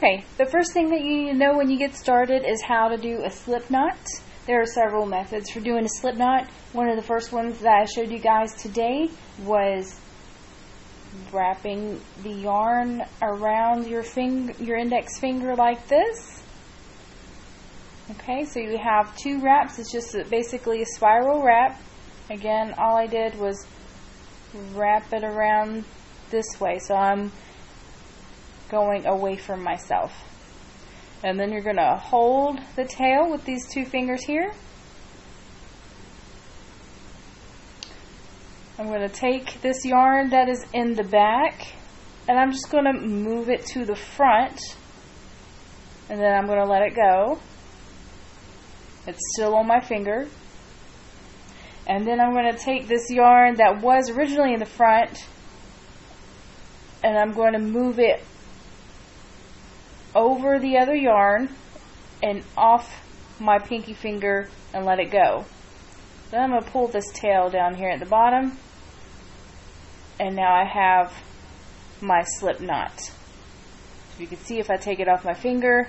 Okay, the first thing that you need to know when you get started is how to do a slip knot. There are several methods for doing a slip knot. One of the first ones that I showed you guys today was wrapping the yarn around your index finger like this. Okay, so you have two wraps. It's just basically a spiral wrap. Again, all I did was wrap it around this way, so I'm going away from myself. And then you're going to hold the tail with these two fingers here. I'm going to take this yarn that is in the back and I'm just going to move it to the front, and then I'm going to let it go. It's still on my finger. And then I'm going to take this yarn that was originally in the front and I'm going to move it over the other yarn and off my pinky finger and let it go. Then I'm going to pull this tail down here at the bottom, and now I have my slip knot. So you can see if I take it off my finger,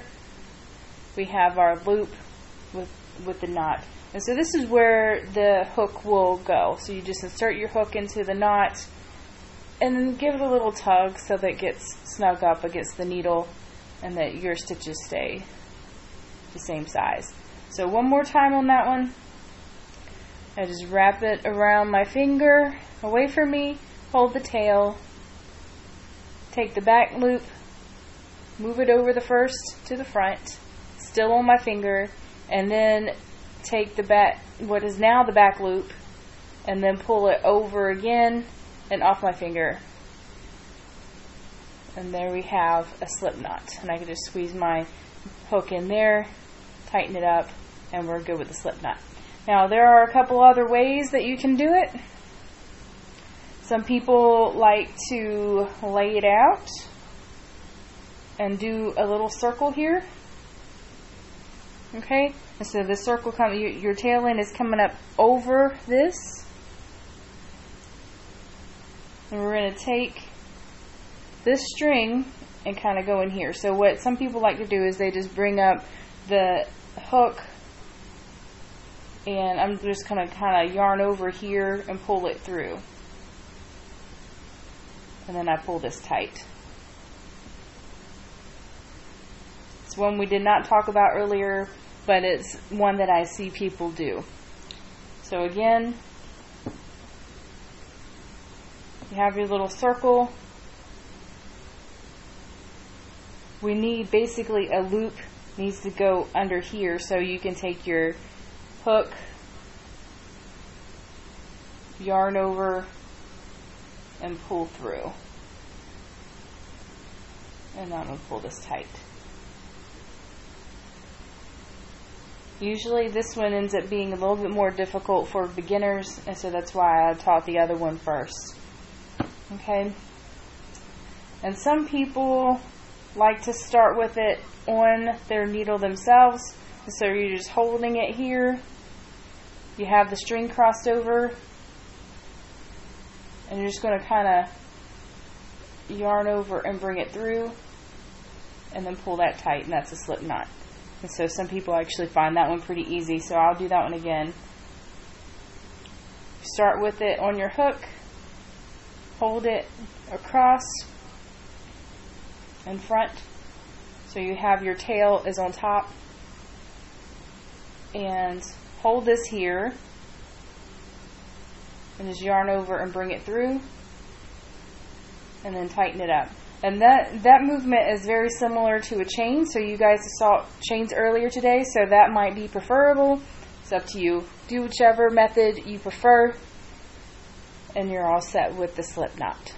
we have our loop with the knot. And so this is where the hook will go. So you just insert your hook into the knot and then give it a little tug so that it gets snug up against the needle and that your stitches stay the same size. So one more time on that one. I just wrap it around my finger, away from me, hold the tail, take the back loop, move it over the first to the front, still on my finger, and then take the back, what is now the back loop, and then pull it over again and off my finger. And there we have a slip knot. And I can just squeeze my hook in there, tighten it up, and we're good with the slip knot. Now there are a couple other ways that you can do it. Some people like to lay it out and do a little circle here. Okay, and so the circle your tail end is coming up over this, and we're going to take this string and kind of go in here. So what some people like to do is they just bring up the hook, and I'm just going to kind of yarn over here and pull it through, and then I pull this tight. It's one we did not talk about earlier, but it's one that I see people do. So again, you have your little circle. We need basically a loop needs to go under here, so you can take your hook, yarn over, and pull through. And I'm going to pull this tight. Usually this one ends up being a little bit more difficult for beginners, and so that's why I taught the other one first. Okay? And some people like to start with it on their needle themselves. So you're just holding it here. You have the string crossed over, and you're just going to kind of yarn over and bring it through, and then pull that tight, and that's a slip knot. And so some people actually find that one pretty easy, so I'll do that one again. Start with it on your hook, hold it across in front, so you have your tail is on top, and hold this here, and just yarn over and bring it through, and then tighten it up. And that movement is very similar to a chain, so you guys saw chains earlier today, so that might be preferable. It's up to you. Do whichever method you prefer, and you're all set with the slip knot.